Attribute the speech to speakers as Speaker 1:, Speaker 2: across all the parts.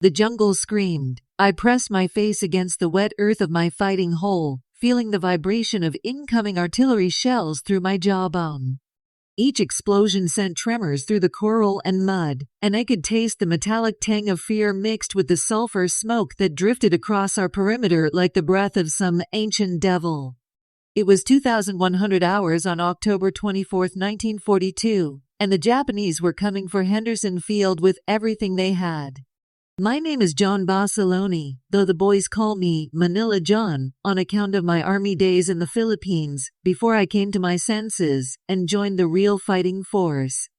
Speaker 1: The jungle screamed. I pressed my face against the wet earth of my fighting hole, feeling the vibration of incoming artillery shells through my jawbone. Each explosion sent tremors through the coral and mud, and I could taste the metallic tang of fear mixed with the sulfur smoke that drifted across our perimeter like the breath of some ancient devil. It was 2,100 hours on October 24, 1942, and the Japanese were coming for Henderson Field with everything they had. My name is John Basilone, though the boys call me Manila John on account of my army days in the Philippines before I came to my senses and joined the real fighting force.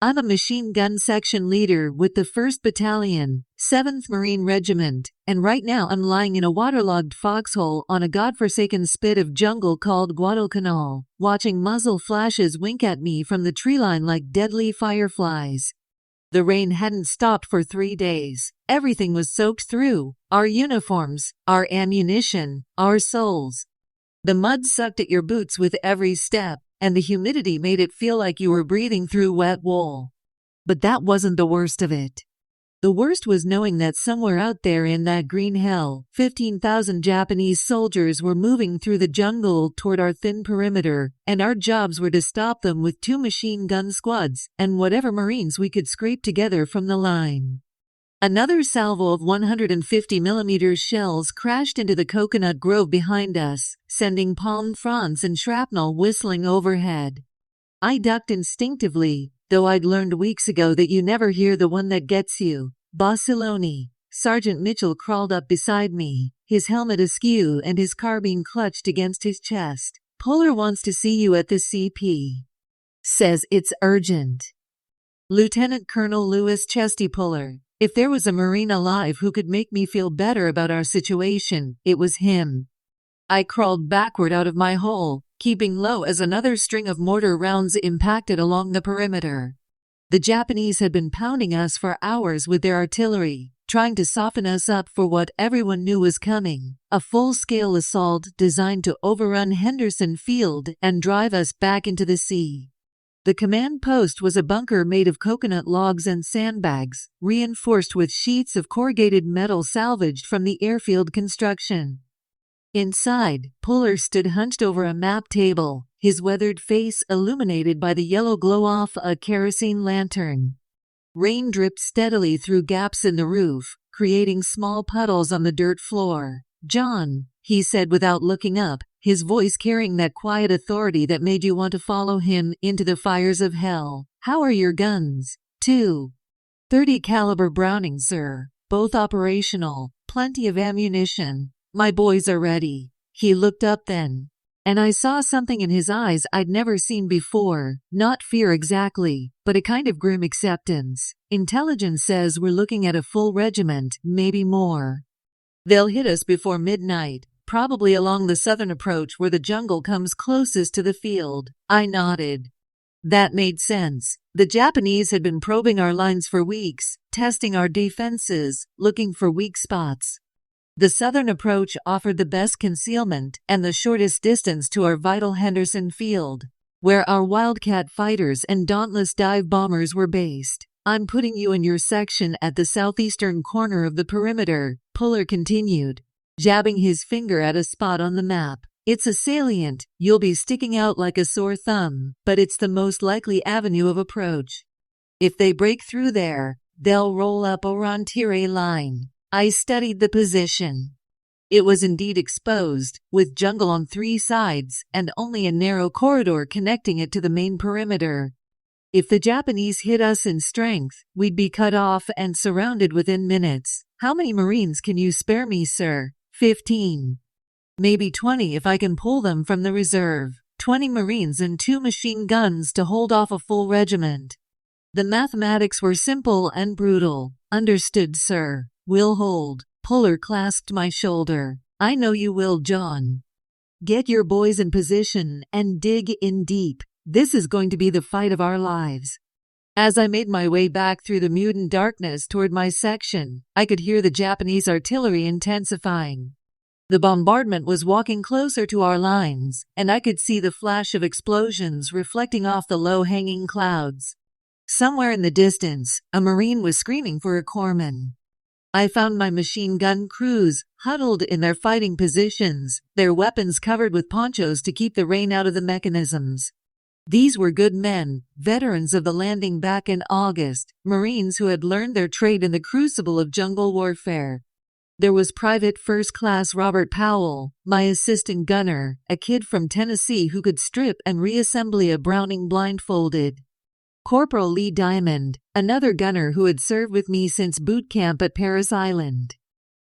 Speaker 1: I'm a machine gun section leader with the 1st Battalion, 7th Marine Regiment, and right now I'm lying in a waterlogged foxhole on a godforsaken spit of jungle called Guadalcanal, watching muzzle flashes wink at me from the tree line like deadly fireflies. The rain hadn't stopped for 3 days. Everything was soaked through. Our uniforms, our ammunition, our souls. The mud sucked at your boots with every step, and the humidity made it feel like you were breathing through wet wool. But that wasn't the worst of it. The worst was knowing that somewhere out there in that green hell, 15,000 Japanese soldiers were moving through the jungle toward our thin perimeter, and our jobs were to stop them with 2 machine gun squads and whatever Marines we could scrape together from the line. Another salvo of 150mm shells crashed into the coconut grove behind us, sending palm fronds and shrapnel whistling overhead. I ducked instinctively, though I'd learned weeks ago that you never hear the one that gets you. Basilone. Sergeant Mitchell crawled up beside me, his helmet askew and his carbine clutched against his chest. Puller wants to see you at the CP. Says it's urgent. Lieutenant Colonel Louis Chesty Puller. If there was a Marine alive who could make me feel better about our situation, it was him. I crawled backward out of my hole, keeping low as another string of mortar rounds impacted along the perimeter. The Japanese had been pounding us for hours with their artillery, trying to soften us up for what everyone knew was coming, a full-scale assault designed to overrun Henderson Field and drive us back into the sea. The command post was a bunker made of coconut logs and sandbags, reinforced with sheets of corrugated metal salvaged from the airfield construction. Inside, Puller stood hunched over a map table, his weathered face illuminated by the yellow glow off a kerosene lantern. Rain dripped steadily through gaps in the roof, creating small puddles on the dirt floor. "John," he said without looking up, his voice carrying that quiet authority that made you want to follow him into the fires of hell. "How are your guns?" ".30 caliber Browning, sir. Both operational. Plenty of ammunition. My boys are ready." He looked up then, and I saw something in his eyes I'd never seen before. Not fear exactly, but a kind of grim acceptance. "Intelligence says we're looking at a full regiment, maybe more. They'll hit us before midnight, probably along the southern approach where the jungle comes closest to the field." I nodded. That made sense. The Japanese had been probing our lines for weeks, testing our defenses, looking for weak spots. The southern approach offered the best concealment and the shortest distance to our vital Henderson Field, where our Wildcat fighters and Dauntless dive bombers were based. "I'm putting you and your section at the southeastern corner of the perimeter," Puller continued, jabbing his finger at a spot on the map. "It's a salient, you'll be sticking out like a sore thumb, but it's the most likely avenue of approach. If they break through there, they'll roll up a Rentier line." I studied the position. It was indeed exposed, with jungle on 3 sides and only a narrow corridor connecting it to the main perimeter. If the Japanese hit us in strength, we'd be cut off and surrounded within minutes. "How many Marines can you spare me, sir?" 15. "Maybe 20 if I can pull them from the reserve. 20 Marines and 2 machine guns to hold off a full regiment." The mathematics were simple and brutal. "Understood, sir. We'll hold." Puller clasped my shoulder. "I know you will, John. Get your boys in position and dig in deep. This is going to be the fight of our lives." As I made my way back through the mutant darkness toward my section, I could hear the Japanese artillery intensifying. The bombardment was walking closer to our lines, and I could see the flash of explosions reflecting off the low-hanging clouds. Somewhere in the distance, a Marine was screaming for a corpsman. I found my machine gun crews huddled in their fighting positions, their weapons covered with ponchos to keep the rain out of the mechanisms. These were good men, veterans of the landing back in August, Marines who had learned their trade in the crucible of jungle warfare. There was Private First Class Robert Powell, my assistant gunner, a kid from Tennessee who could strip and reassemble a Browning blindfolded. Corporal Lee Diamond, another gunner who had served with me since boot camp at Paris Island.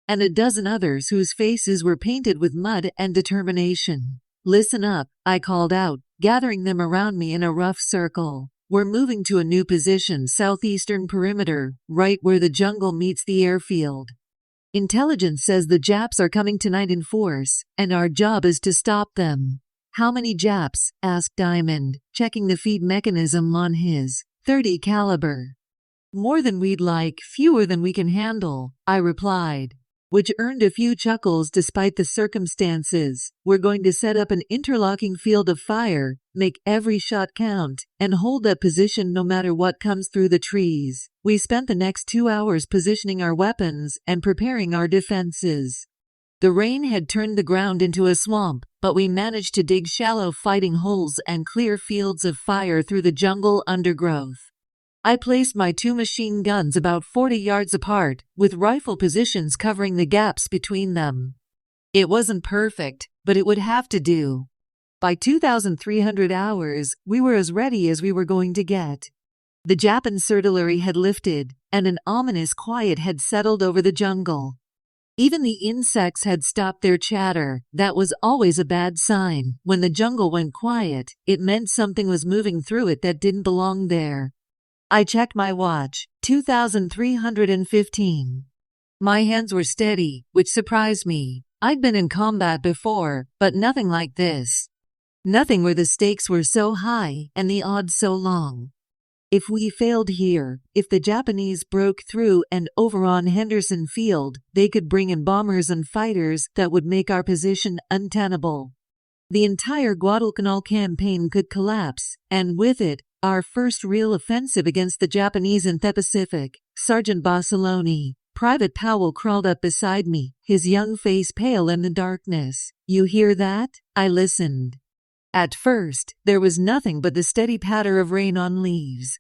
Speaker 1: And a dozen others whose faces were painted with mud and determination. "Listen up," I called out, gathering them around me in a rough circle. "We're moving to a new position, southeastern perimeter, right where the jungle meets the airfield. Intelligence says the Japs are coming tonight in force, and our job is to stop them." "How many Japs?" asked Diamond, checking the feed mechanism on his .30 caliber. "More than we'd like, fewer than we can handle," I replied, which earned a few chuckles despite the circumstances. "We're going to set up an interlocking field of fire, make every shot count, and hold that position no matter what comes through the trees." We spent the next 2 hours positioning our weapons and preparing our defenses. The rain had turned the ground into a swamp, but we managed to dig shallow fighting holes and clear fields of fire through the jungle undergrowth. I placed my 2 machine guns about 40 yards apart, with rifle positions covering the gaps between them. It wasn't perfect, but it would have to do. By 2,300 hours, we were as ready as we were going to get. The Japanese artillery had lifted, and an ominous quiet had settled over the jungle. Even the insects had stopped their chatter. That was always a bad sign. When the jungle went quiet, it meant something was moving through it that didn't belong there. I checked my watch, 2,315. My hands were steady, which surprised me. I'd been in combat before, but nothing like this. Nothing where the stakes were so high and the odds so long. If we failed here, if the Japanese broke through and over on Henderson Field, they could bring in bombers and fighters that would make our position untenable. The entire Guadalcanal campaign could collapse, and with it, our first real offensive against the Japanese in the Pacific. Sergeant Basilone, Private Powell, crawled up beside me, his young face pale in the darkness. "You hear that?" I listened. At first, there was nothing but the steady patter of rain on leaves.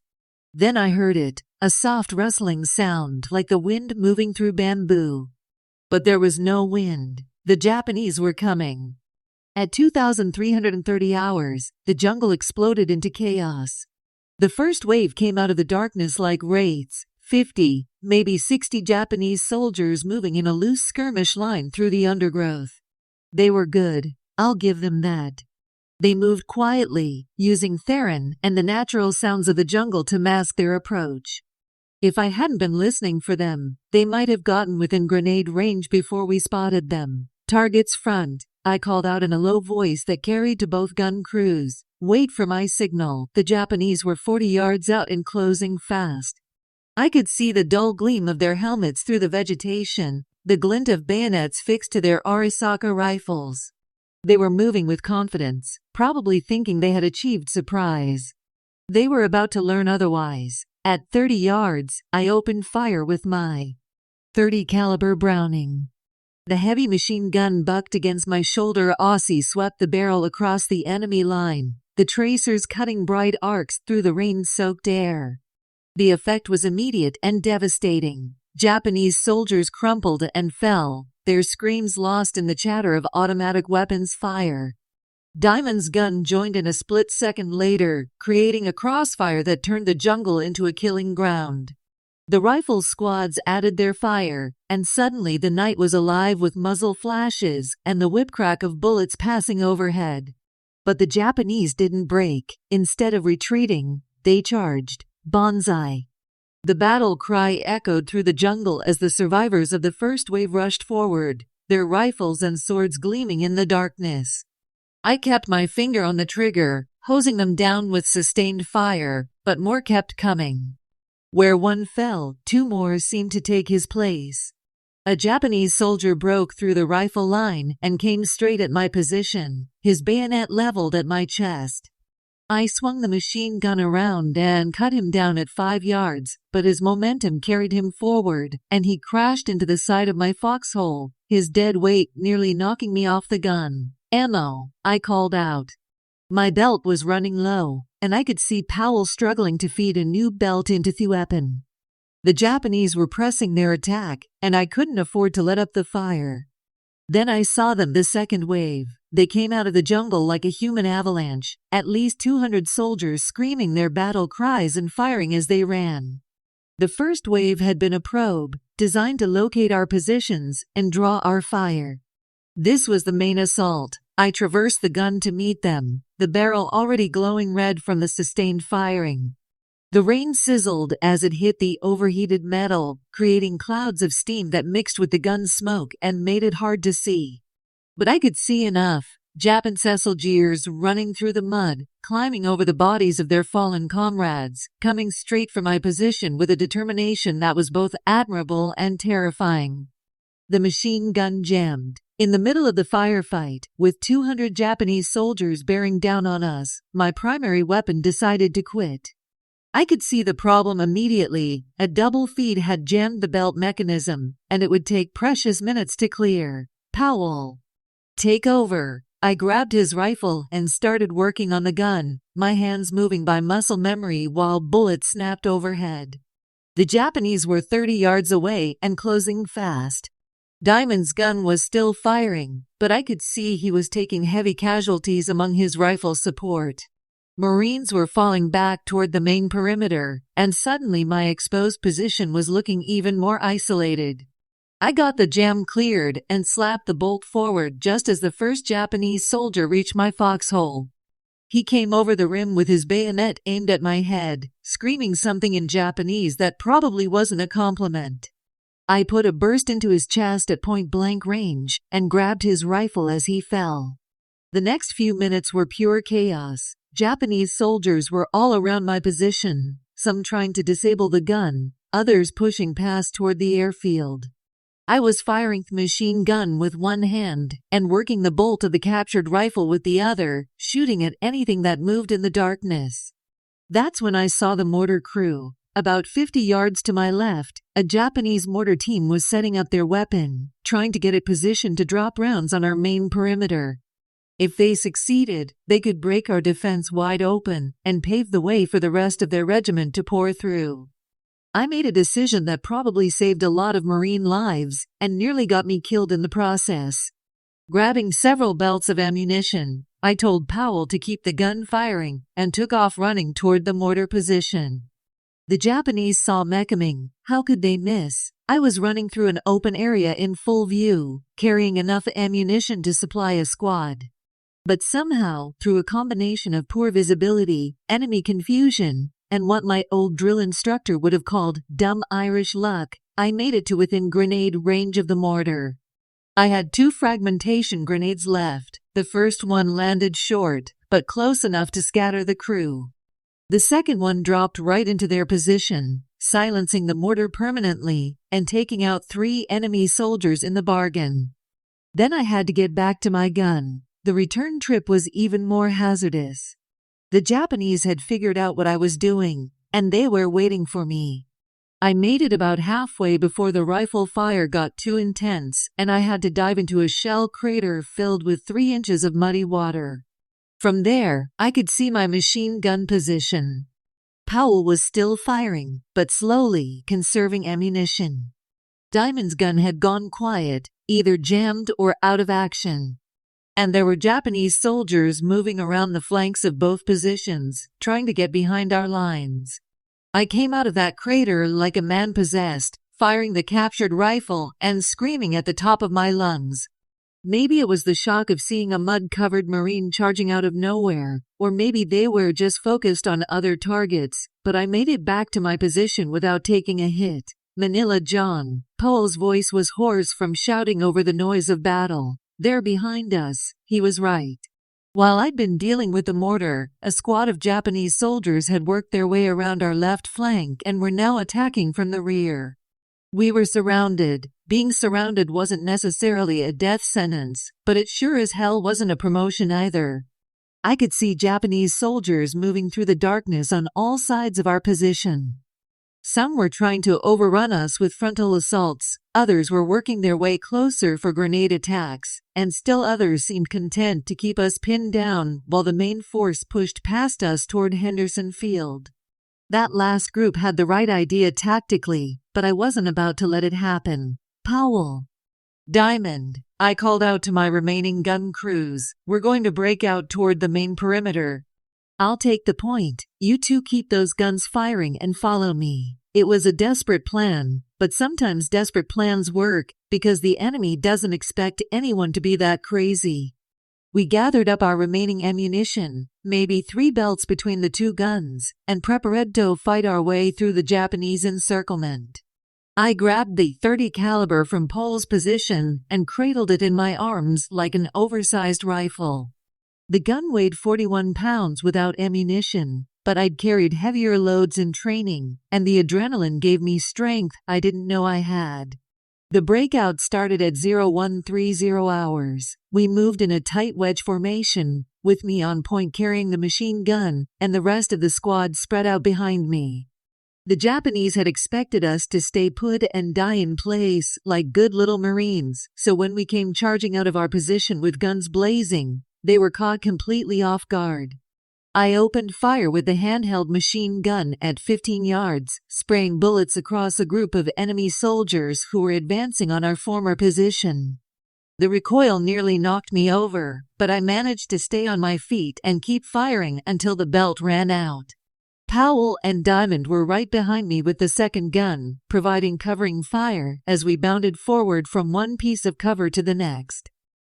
Speaker 1: Then I heard it, a soft rustling sound like the wind moving through bamboo. But there was no wind. The Japanese were coming. At 2,330 hours, the jungle exploded into chaos. The first wave came out of the darkness like wraiths, 50, maybe 60 Japanese soldiers moving in a loose skirmish line through the undergrowth. They were good, I'll give them that. They moved quietly, using theron and the natural sounds of the jungle to mask their approach. If I hadn't been listening for them, they might have gotten within grenade range before we spotted them. "Targets front," I called out in a low voice that carried to both gun crews. "Wait for my signal." The Japanese were 40 yards out and closing fast. I could see the dull gleam of their helmets through the vegetation, the glint of bayonets fixed to their Arisaka rifles. They were moving with confidence, probably thinking they had achieved surprise. They were about to learn otherwise. At 30 yards, I opened fire with my .30 caliber Browning. The heavy machine gun bucked against my shoulder. Aussie swept the barrel across the enemy line, the tracers cutting bright arcs through the rain-soaked air. The effect was immediate and devastating. Japanese soldiers crumpled and fell, their screams lost in the chatter of automatic weapons fire. Diamond's gun joined in a split second later, creating a crossfire that turned the jungle into a killing ground. The rifle squads added their fire, and suddenly the night was alive with muzzle flashes and the whip-crack of bullets passing overhead. But the Japanese didn't break. Instead of retreating, they charged. Banzai. The battle cry echoed through the jungle as the survivors of the first wave rushed forward, their rifles and swords gleaming in the darkness. I kept my finger on the trigger, hosing them down with sustained fire, but more kept coming. Where one fell, 2 more seemed to take his place. A Japanese soldier broke through the rifle line and came straight at my position, his bayonet leveled at my chest. I swung the machine gun around and cut him down at 5 yards, but his momentum carried him forward, and he crashed into the side of my foxhole, his dead weight nearly knocking me off the gun. "Ammo," I called out. My belt was running low, and I could see Powell struggling to feed a new belt into the weapon. The Japanese were pressing their attack, and I couldn't afford to let up the fire. Then I saw them, the second wave. They came out of the jungle like a human avalanche, at least 200 soldiers screaming their battle cries and firing as they ran. The first wave had been a probe, designed to locate our positions and draw our fire. This was the main assault. I traversed the gun to meet them, the barrel already glowing red from the sustained firing. The rain sizzled as it hit the overheated metal, creating clouds of steam that mixed with the gun's smoke and made it hard to see. But I could see enough. Japan soldiers running through the mud, climbing over the bodies of their fallen comrades, coming straight for my position with a determination that was both admirable and terrifying. The machine gun jammed. In the middle of the firefight, with 200 Japanese soldiers bearing down on us, my primary weapon decided to quit. I could see the problem immediately. A double feed had jammed the belt mechanism, and it would take precious minutes to clear. "Powell, take over." I grabbed his rifle and started working on the gun, my hands moving by muscle memory while bullets snapped overhead. The Japanese were 30 yards away and closing fast. Diamond's gun was still firing, but I could see he was taking heavy casualties among his rifle support. Marines were falling back toward the main perimeter, and suddenly my exposed position was looking even more isolated. I got the jam cleared and slapped the bolt forward just as the first Japanese soldier reached my foxhole. He came over the rim with his bayonet aimed at my head, screaming something in Japanese that probably wasn't a compliment. I put a burst into his chest at point-blank range and grabbed his rifle as he fell. The next few minutes were pure chaos. Japanese soldiers were all around my position, some trying to disable the gun, others pushing past toward the airfield. I was firing the machine gun with one hand and working the bolt of the captured rifle with the other, shooting at anything that moved in the darkness. That's when I saw the mortar crew. About 50 yards to my left, a Japanese mortar team was setting up their weapon, trying to get it positioned to drop rounds on our main perimeter. If they succeeded, they could break our defense wide open and pave the way for the rest of their regiment to pour through. I made a decision that probably saved a lot of Marine lives and nearly got me killed in the process. Grabbing several belts of ammunition, I told Powell to keep the gun firing and took off running toward the mortar position. The Japanese saw me coming. How could they miss? I was running through an open area in full view, carrying enough ammunition to supply a squad. But somehow, through a combination of poor visibility, enemy confusion, and what my old drill instructor would have called dumb Irish luck, I made it to within grenade range of the mortar. I had 2 fragmentation grenades left. The first one landed short, but close enough to scatter the crew. The second one dropped right into their position, silencing the mortar permanently and taking out 3 enemy soldiers in the bargain. Then I had to get back to my gun. The return trip was even more hazardous. The Japanese had figured out what I was doing, and they were waiting for me. I made it about halfway before the rifle fire got too intense, and I had to dive into a shell crater filled with 3 inches of muddy water. From there, I could see my machine gun position. Powell was still firing, but slowly, conserving ammunition. Diamond's gun had gone quiet, either jammed or out of action. And there were Japanese soldiers moving around the flanks of both positions, trying to get behind our lines. I came out of that crater like a man possessed, firing the captured rifle and screaming at the top of my lungs. Maybe it was the shock of seeing a mud-covered Marine charging out of nowhere, or maybe they were just focused on other targets, but I made it back to my position without taking a hit. Manila John. Powell's voice was hoarse from shouting over the noise of battle. They're behind us. He was right. While I'd been dealing with the mortar, a squad of Japanese soldiers had worked their way around our left flank and were now attacking from the rear. We were surrounded. Being surrounded wasn't necessarily a death sentence, but it sure as hell wasn't a promotion either. I could see Japanese soldiers moving through the darkness on all sides of our position. Some were trying to overrun us with frontal assaults, others were working their way closer for grenade attacks, and still others seemed content to keep us pinned down while the main force pushed past us toward Henderson Field. That last group had the right idea tactically, but I wasn't about to let it happen. Powell. Diamond, I called out to my remaining gun crews. We're going to break out toward the main perimeter. I'll take the point. You two keep those guns firing and follow me. It was a desperate plan, but sometimes desperate plans work because the enemy doesn't expect anyone to be that crazy. We gathered up our remaining ammunition, maybe 3 belts between the 2 guns, and prepared to fight our way through the Japanese encirclement. I grabbed the .30 caliber from Paul's position and cradled it in my arms like an oversized rifle. The gun weighed 41 pounds without ammunition, but I'd carried heavier loads in training, and the adrenaline gave me strength I didn't know I had. The breakout started at 0130 hours. We moved in a tight wedge formation, with me on point carrying the machine gun, and the rest of the squad spread out behind me. The Japanese had expected us to stay put and die in place like good little Marines, so when we came charging out of our position with guns blazing, they were caught completely off guard. I opened fire with the handheld machine gun at 15 yards, spraying bullets across a group of enemy soldiers who were advancing on our former position. The recoil nearly knocked me over, but I managed to stay on my feet and keep firing until the belt ran out. Powell and Diamond were right behind me with the second gun, providing covering fire as we bounded forward from one piece of cover to the next.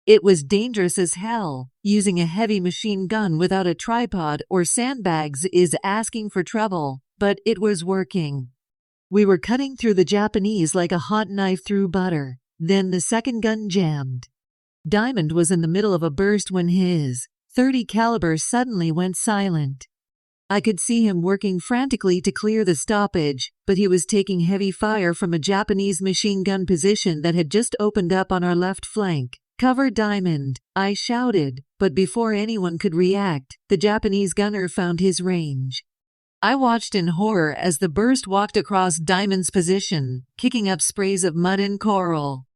Speaker 1: It was dangerous as hell. Using a heavy machine gun without a tripod or sandbags is asking for trouble, but it was working. We were cutting through the Japanese like a hot knife through butter. Then the second gun jammed. Diamond was in the middle of a burst when his .30 caliber suddenly went silent. I could see him working frantically to clear the stoppage, but he was taking heavy fire from a Japanese machine gun position that had just opened up on our left flank. "Cover Diamond," I shouted, but before anyone could react, the Japanese gunner found his range. I watched in horror as the burst walked across Diamond's position, kicking up sprays of mud and coral.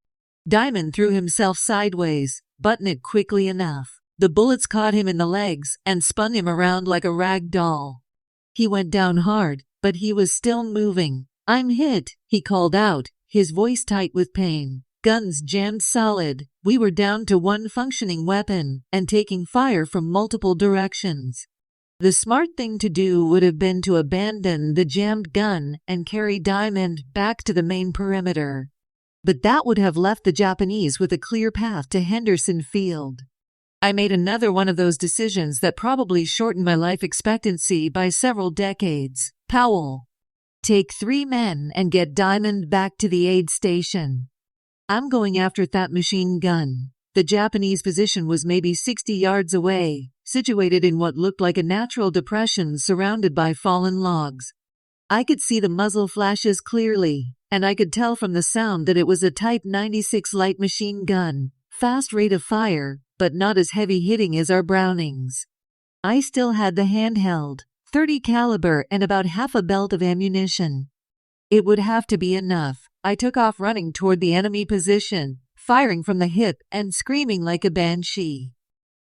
Speaker 1: Diamond threw himself sideways, buttoned it quickly enough. The bullets caught him in the legs and spun him around like a rag doll. He went down hard, but he was still moving. "I'm hit," he called out, his voice tight with pain. Guns jammed solid. We were down to one functioning weapon and taking fire from multiple directions. The smart thing to do would have been to abandon the jammed gun and carry Diamond back to the main perimeter. But that would have left the Japanese with a clear path to Henderson Field. I made another one of those decisions that probably shortened my life expectancy by several decades. Powell, take 3 men and get Diamond back to the aid station. I'm going after that machine gun. The Japanese position was maybe 60 yards away, situated in what looked like a natural depression surrounded by fallen logs. I could see the muzzle flashes clearly, and I could tell from the sound that it was a Type 96 light machine gun, fast rate of fire, but not as heavy-hitting as our Brownings. I still had the handheld .30 caliber and about half a belt of ammunition. It would have to be enough. I took off running toward the enemy position, firing from the hip and screaming like a banshee.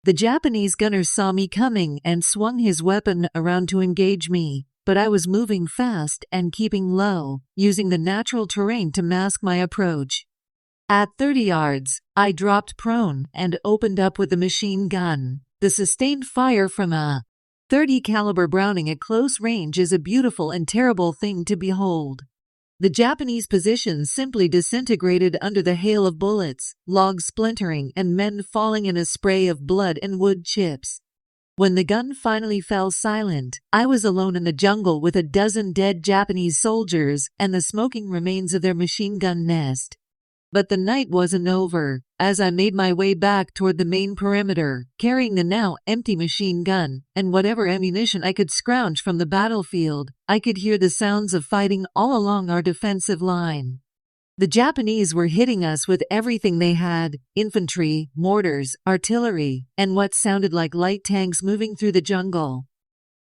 Speaker 1: The Japanese gunner saw me coming and swung his weapon around to engage me, but I was moving fast and keeping low, using the natural terrain to mask my approach. At 30 yards, I dropped prone and opened up with the machine gun. The sustained fire from a .30 caliber Browning at close range is a beautiful and terrible thing to behold. The Japanese position simply disintegrated under the hail of bullets, logs splintering and men falling in a spray of blood and wood chips. When the gun finally fell silent, I was alone in the jungle with a dozen dead Japanese soldiers and the smoking remains of their machine gun nest. But the night wasn't over. As I made my way back toward the main perimeter, carrying the now empty machine gun and whatever ammunition I could scrounge from the battlefield, I could hear the sounds of fighting all along our defensive line. The Japanese were hitting us with everything they had: infantry, mortars, artillery, and what sounded like light tanks moving through the jungle.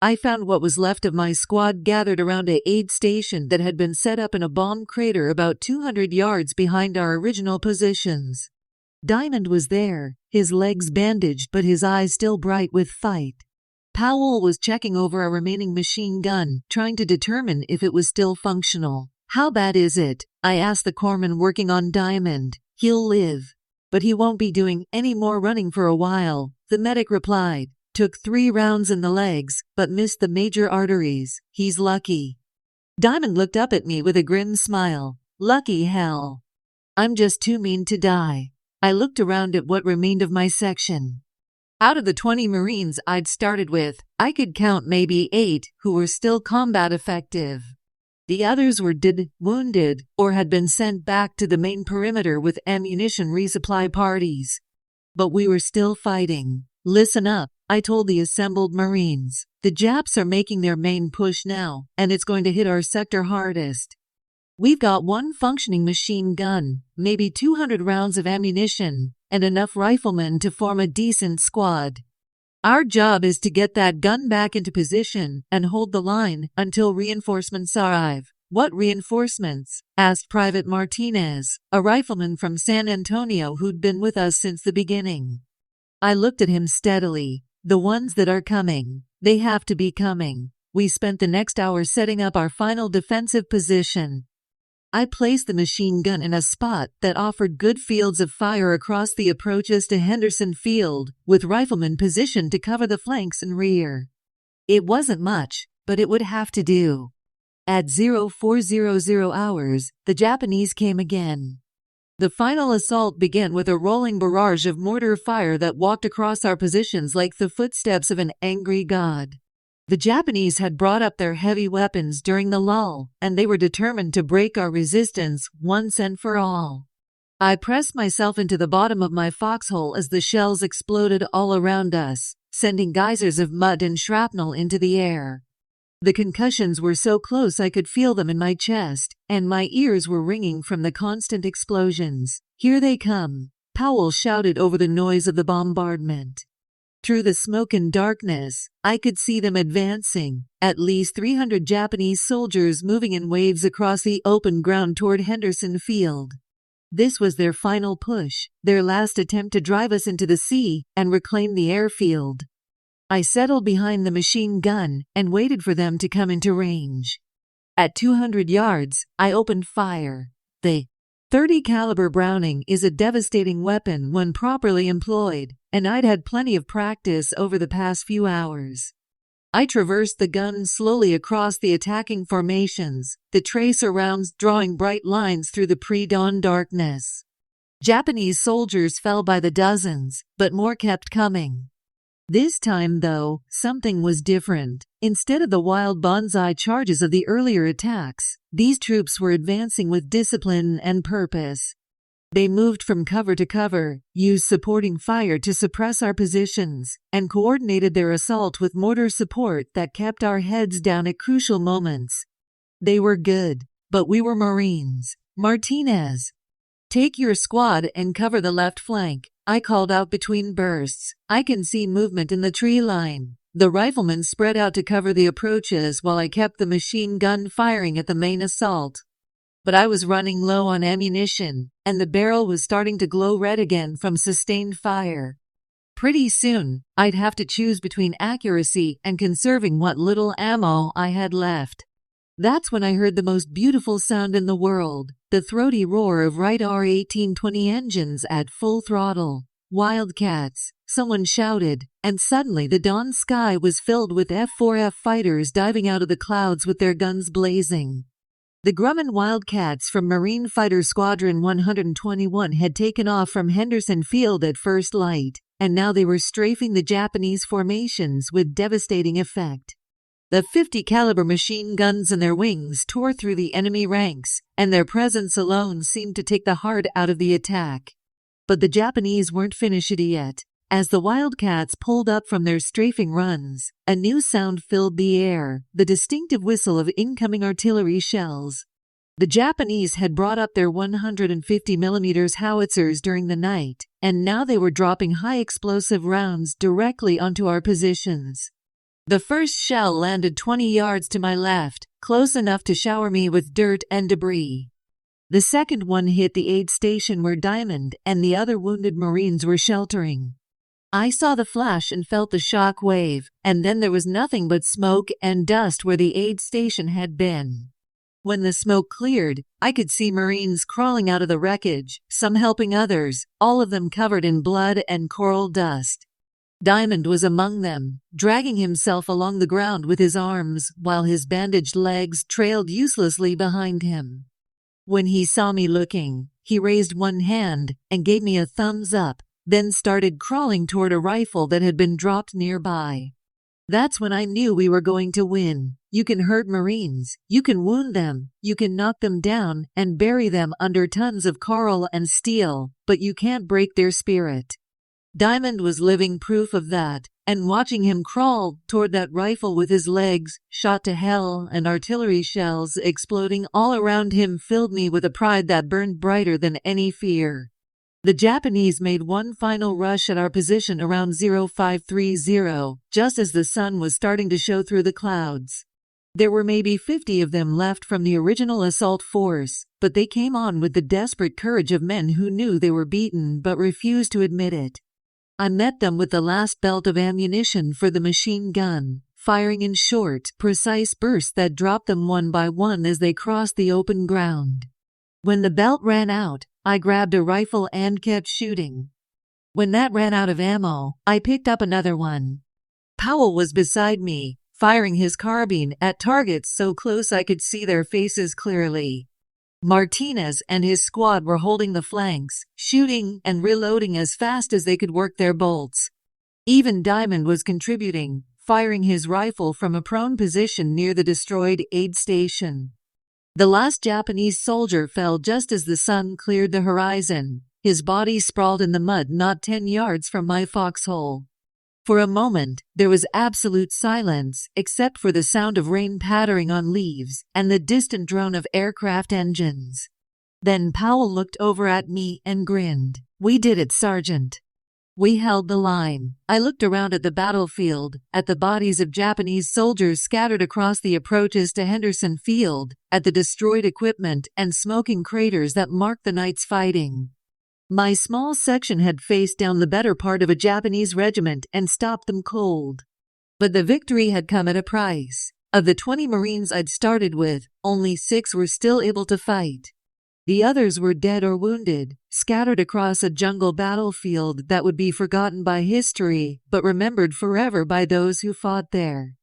Speaker 1: I found what was left of my squad gathered around an aid station that had been set up in a bomb crater about 200 yards behind our original positions. Diamond was there, his legs bandaged but his eyes still bright with fight. Powell was checking over our remaining machine gun, trying to determine if it was still functional. "How bad is it?" I asked the corpsman working on Diamond. "He'll live, but he won't be doing any more running for a while," the medic replied. "Took 3 rounds in the legs, but missed the major arteries. He's lucky." Diamond looked up at me with a grim smile. "Lucky hell. I'm just too mean to die." I looked around at what remained of my section. Out of the 20 Marines I'd started with, I could count maybe 8 who were still combat effective. The others were dead, wounded, or had been sent back to the main perimeter with ammunition resupply parties. But we were still fighting. "Listen up," I told the assembled Marines. "The Japs are making their main push now, and it's going to hit our sector hardest. We've got 1 functioning machine gun, maybe 200 rounds of ammunition, and enough riflemen to form a decent squad. Our job is to get that gun back into position and hold the line until reinforcements arrive." "What reinforcements?" asked Private Martinez, a rifleman from San Antonio who'd been with us since the beginning. I looked at him steadily. "The ones that are coming. They have to be coming." We spent the next hour setting up our final defensive position. I placed the machine gun in a spot that offered good fields of fire across the approaches to Henderson Field, with riflemen positioned to cover the flanks and rear. It wasn't much, but it would have to do. At 0400 hours, the Japanese came again. The final assault began with a rolling barrage of mortar fire that walked across our positions like the footsteps of an angry god. The Japanese had brought up their heavy weapons during the lull, and they were determined to break our resistance once and for all. I pressed myself into the bottom of my foxhole as the shells exploded all around us, sending geysers of mud and shrapnel into the air. The concussions were so close I could feel them in my chest, and my ears were ringing from the constant explosions. "Here they come," Powell shouted over the noise of the bombardment. Through the smoke and darkness, I could see them advancing, at least 300 Japanese soldiers moving in waves across the open ground toward Henderson Field. This was their final push, their last attempt to drive us into the sea and reclaim the airfield. I settled behind the machine gun and waited for them to come into range. At 200 yards, I opened fire. The .30 caliber Browning is a devastating weapon when properly employed, and I'd had plenty of practice over the past few hours. I traversed the gun slowly across the attacking formations, the tracer rounds drawing bright lines through the pre-dawn darkness. Japanese soldiers fell by the dozens, but more kept coming. This time, though, something was different. Instead of the wild bonsai charges of the earlier attacks, these troops were advancing with discipline and purpose. They moved from cover to cover, used supporting fire to suppress our positions, and coordinated their assault with mortar support that kept our heads down at crucial moments. They were good, but we were Marines. "Martinez, take your squad and cover the left flank," I called out between bursts. "I can see movement in the tree line." The riflemen spread out to cover the approaches while I kept the machine gun firing at the main assault. But I was running low on ammunition, and the barrel was starting to glow red again from sustained fire. Pretty soon, I'd have to choose between accuracy and conserving what little ammo I had left. That's when I heard the most beautiful sound in the world, the throaty roar of Wright R1820 engines at full throttle. "Wildcats," someone shouted, and suddenly the dawn sky was filled with F-4F fighters diving out of the clouds with their guns blazing. The Grumman Wildcats from Marine Fighter Squadron 121 had taken off from Henderson Field at first light, and now they were strafing the Japanese formations with devastating effect. The .50 caliber machine guns in their wings tore through the enemy ranks, and their presence alone seemed to take the heart out of the attack. But the Japanese weren't finished yet. As the Wildcats pulled up from their strafing runs, a new sound filled the air, the distinctive whistle of incoming artillery shells. The Japanese had brought up their 150mm howitzers during the night, and now they were dropping high-explosive rounds directly onto our positions. The first shell landed 20 yards to my left, close enough to shower me with dirt and debris. The second one hit the aid station where Diamond and the other wounded Marines were sheltering. I saw the flash and felt the shock wave, and then there was nothing but smoke and dust where the aid station had been. When the smoke cleared, I could see Marines crawling out of the wreckage, some helping others, all of them covered in blood and coral dust. Diamond was among them, dragging himself along the ground with his arms, while his bandaged legs trailed uselessly behind him. When he saw me looking, he raised one hand and gave me a thumbs up, then started crawling toward a rifle that had been dropped nearby. That's when I knew we were going to win. You can hurt Marines, you can wound them, you can knock them down and bury them under tons of coral and steel, but you can't break their spirit. Diamond was living proof of that, and watching him crawl toward that rifle with his legs shot to hell and artillery shells exploding all around him filled me with a pride that burned brighter than any fear. The Japanese made one final rush at our position around 0530, just as the sun was starting to show through the clouds. There were maybe 50 of them left from the original assault force, but they came on with the desperate courage of men who knew they were beaten but refused to admit it. I met them with the last belt of ammunition for the machine gun, firing in short, precise bursts that dropped them one by one as they crossed the open ground. When the belt ran out, I grabbed a rifle and kept shooting. When that ran out of ammo, I picked up another one. Powell was beside me, firing his carbine at targets so close I could see their faces clearly. Martinez and his squad were holding the flanks, shooting and reloading as fast as they could work their bolts. Even Diamond was contributing, firing his rifle from a prone position near the destroyed aid station. The last Japanese soldier fell just as the sun cleared the horizon, his body sprawled in the mud not 10 yards from my foxhole. For a moment, there was absolute silence, except for the sound of rain pattering on leaves and the distant drone of aircraft engines. Then Powell looked over at me and grinned. "We did it, Sergeant." We held the line. I looked around at the battlefield, at the bodies of Japanese soldiers scattered across the approaches to Henderson Field, at the destroyed equipment and smoking craters that marked the night's fighting. My small section had faced down the better part of a Japanese regiment and stopped them cold. But the victory had come at a price. Of the 20 Marines I'd started with, only 6 were still able to fight. The others were dead or wounded, scattered across a jungle battlefield that would be forgotten by history, but remembered forever by those who fought there.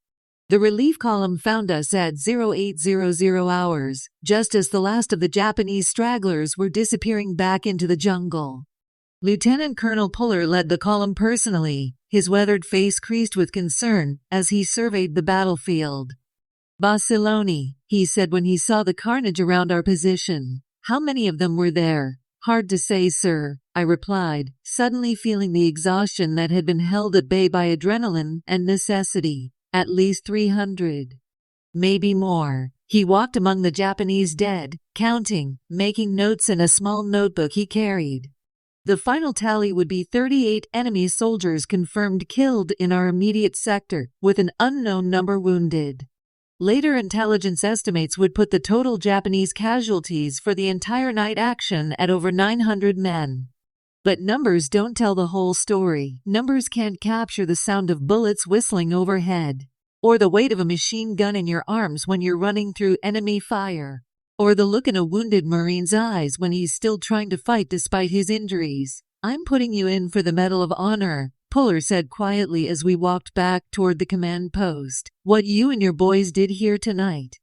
Speaker 1: The relief column found us at 0800 hours, just as the last of the Japanese stragglers were disappearing back into the jungle. Lieutenant Colonel Puller led the column personally, his weathered face creased with concern as he surveyed the battlefield. "Basilone," he said when he saw the carnage around our position. "How many of them were there?" "Hard to say, sir," I replied, suddenly feeling the exhaustion that had been held at bay by adrenaline and necessity. "At least 300. Maybe more." He walked among the Japanese dead, counting, making notes in a small notebook he carried. The final tally would be 38 enemy soldiers confirmed killed in our immediate sector, with an unknown number wounded. Later intelligence estimates would put the total Japanese casualties for the entire night action at over 900 men. But numbers don't tell the whole story. Numbers can't capture the sound of bullets whistling overhead, or the weight of a machine gun in your arms when you're running through enemy fire, or the look in a wounded Marine's eyes when he's still trying to fight despite his injuries. "I'm putting you in for the Medal of Honor," Puller said quietly as we walked back toward the command post. "What you and your boys did here tonight,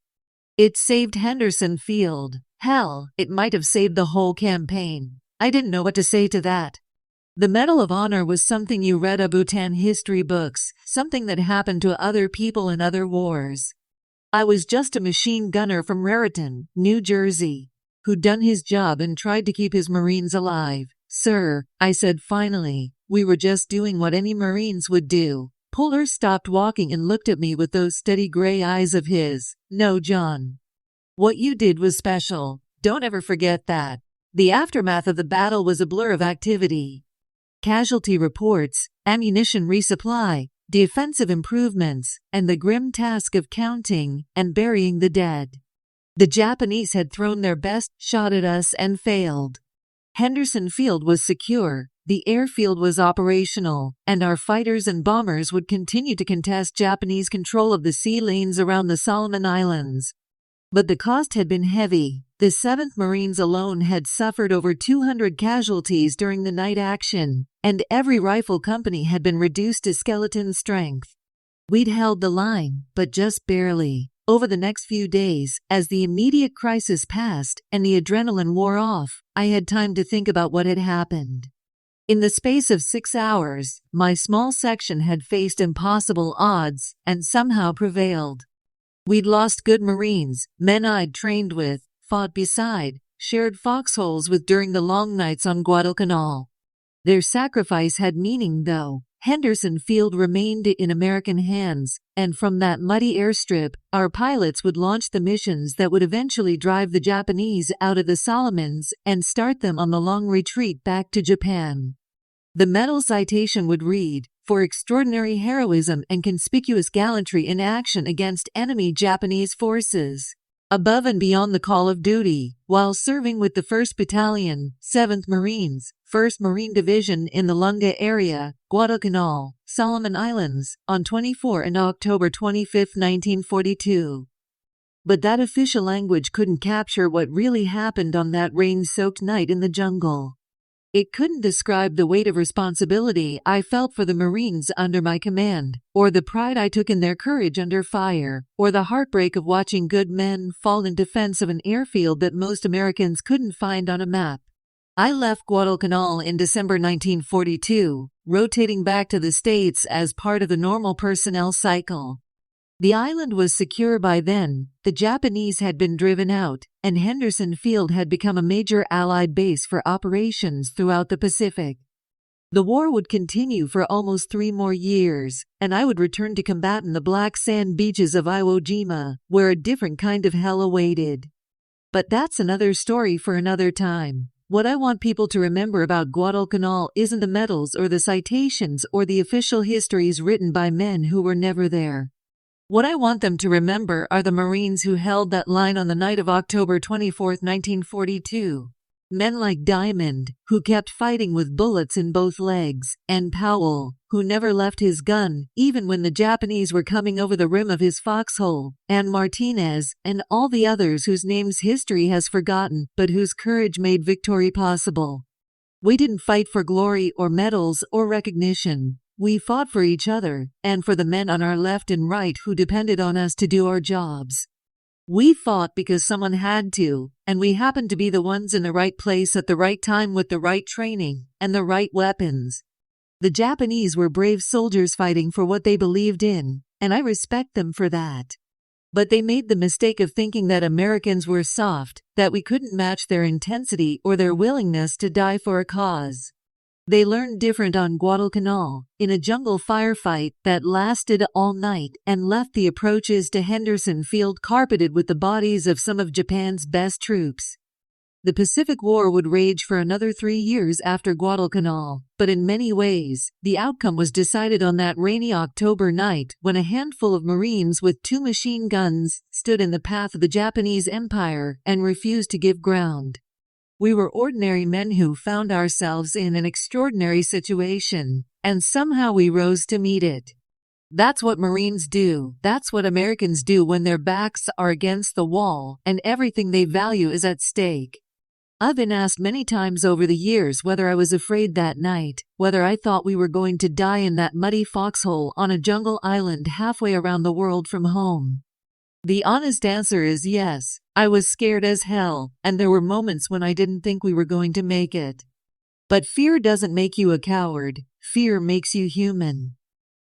Speaker 1: it saved Henderson Field. Hell, it might have saved the whole campaign." I didn't know what to say to that. The Medal of Honor was something you read about Bhutan history books, something that happened to other people in other wars. I was just a machine gunner from Raritan, New Jersey, who'd done his job and tried to keep his Marines alive. "Sir," I said finally, "we were just doing what any Marines would do." Puller stopped walking and looked at me with those steady gray eyes of his. "No, John. What you did was special. Don't ever forget that. The aftermath of the battle was a blur of activity. Casualty reports, ammunition resupply, defensive improvements, and the grim task of counting and burying the dead. The Japanese had thrown their best shot at us and failed. Henderson Field was secure, the airfield was operational, and our fighters and bombers would continue to contest Japanese control of the sea lanes around the Solomon Islands. But the cost had been heavy. The 7th Marines alone had suffered over 200 casualties during the night action, and every rifle company had been reduced to skeleton strength. We'd held the line, but just barely. Over the next few days, as the immediate crisis passed and the adrenaline wore off, I had time to think about what had happened. In the space of 6 hours, my small section had faced impossible odds and somehow prevailed. We'd lost good Marines, men I'd trained with, fought beside, shared foxholes with during the long nights on Guadalcanal. Their sacrifice had meaning, though. Henderson Field remained in American hands, and from that muddy airstrip, our pilots would launch the missions that would eventually drive the Japanese out of the Solomons and start them on the long retreat back to Japan. The medal citation would read, "For extraordinary heroism and conspicuous gallantry in action against enemy Japanese forces." Above and beyond the call of duty, while serving with the 1st Battalion, 7th Marines, 1st Marine Division in the Lunga area, Guadalcanal, Solomon Islands, on 24 and October 25, 1942. But that official language couldn't capture what really happened on that rain-soaked night in the jungle. It couldn't describe the weight of responsibility I felt for the Marines under my command, or the pride I took in their courage under fire, or the heartbreak of watching good men fall in defense of an airfield that most Americans couldn't find on a map. I left Guadalcanal in December 1942, rotating back to the States as part of the normal personnel cycle. The island was secure by then, the Japanese had been driven out, and Henderson Field had become a major Allied base for operations throughout the Pacific. The war would continue for almost 3 more years, and I would return to combat in the black sand beaches of Iwo Jima, where a different kind of hell awaited. But that's another story for another time. What I want people to remember about Guadalcanal isn't the medals or the citations or the official histories written by men who were never there. What I want them to remember are the Marines who held that line on the night of October 24, 1942. Men like Diamond, who kept fighting with bullets in both legs, and Powell, who never left his gun, even when the Japanese were coming over the rim of his foxhole, and Martinez, and all the others whose names history has forgotten, but whose courage made victory possible. We didn't fight for glory or medals or recognition. We fought for each other, and for the men on our left and right who depended on us to do our jobs. We fought because someone had to, and we happened to be the ones in the right place at the right time with the right training and the right weapons. The Japanese were brave soldiers fighting for what they believed in, and I respect them for that. But they made the mistake of thinking that Americans were soft, that we couldn't match their intensity or their willingness to die for a cause. They learned different on Guadalcanal, in a jungle firefight that lasted all night and left the approaches to Henderson Field carpeted with the bodies of some of Japan's best troops. The Pacific War would rage for another 3 years after Guadalcanal, but in many ways, the outcome was decided on that rainy October night when a handful of Marines with 2 machine guns stood in the path of the Japanese Empire and refused to give ground. We were ordinary men who found ourselves in an extraordinary situation, and somehow we rose to meet it. That's what Marines do. That's what Americans do when their backs are against the wall and everything they value is at stake. I've been asked many times over the years whether I was afraid that night, whether I thought we were going to die in that muddy foxhole on a jungle island halfway around the world from home. The honest answer is yes. I was scared as hell, and there were moments when I didn't think we were going to make it. But fear doesn't make you a coward. Fear makes you human.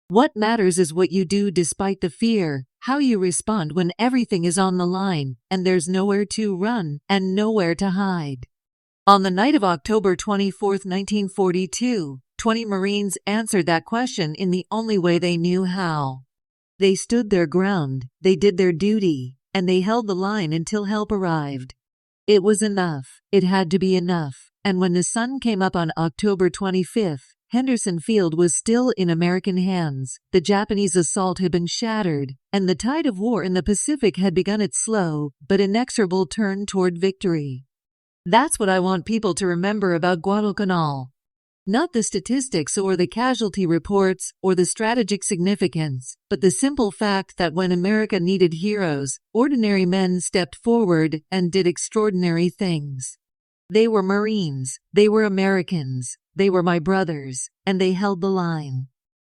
Speaker 1: What matters is what you do despite the fear, how you respond when everything is on the line, and there's nowhere to run and nowhere to hide. On the night of October 24, 1942, 20 Marines answered that question in the only way they knew how. They stood their ground, they did their duty, and they held the line until help arrived. It was enough. It had to be enough. And when the sun came up on October 25th, Henderson Field was still in American hands. The Japanese assault had been shattered, and the tide of war in the Pacific had begun its slow but inexorable turn toward victory. That's what I want people to remember about Guadalcanal. Not the statistics or the casualty reports or the strategic significance, but the simple fact that when America needed heroes, ordinary men stepped forward and did extraordinary things. They were Marines, they were Americans, they were my brothers, and they held the line.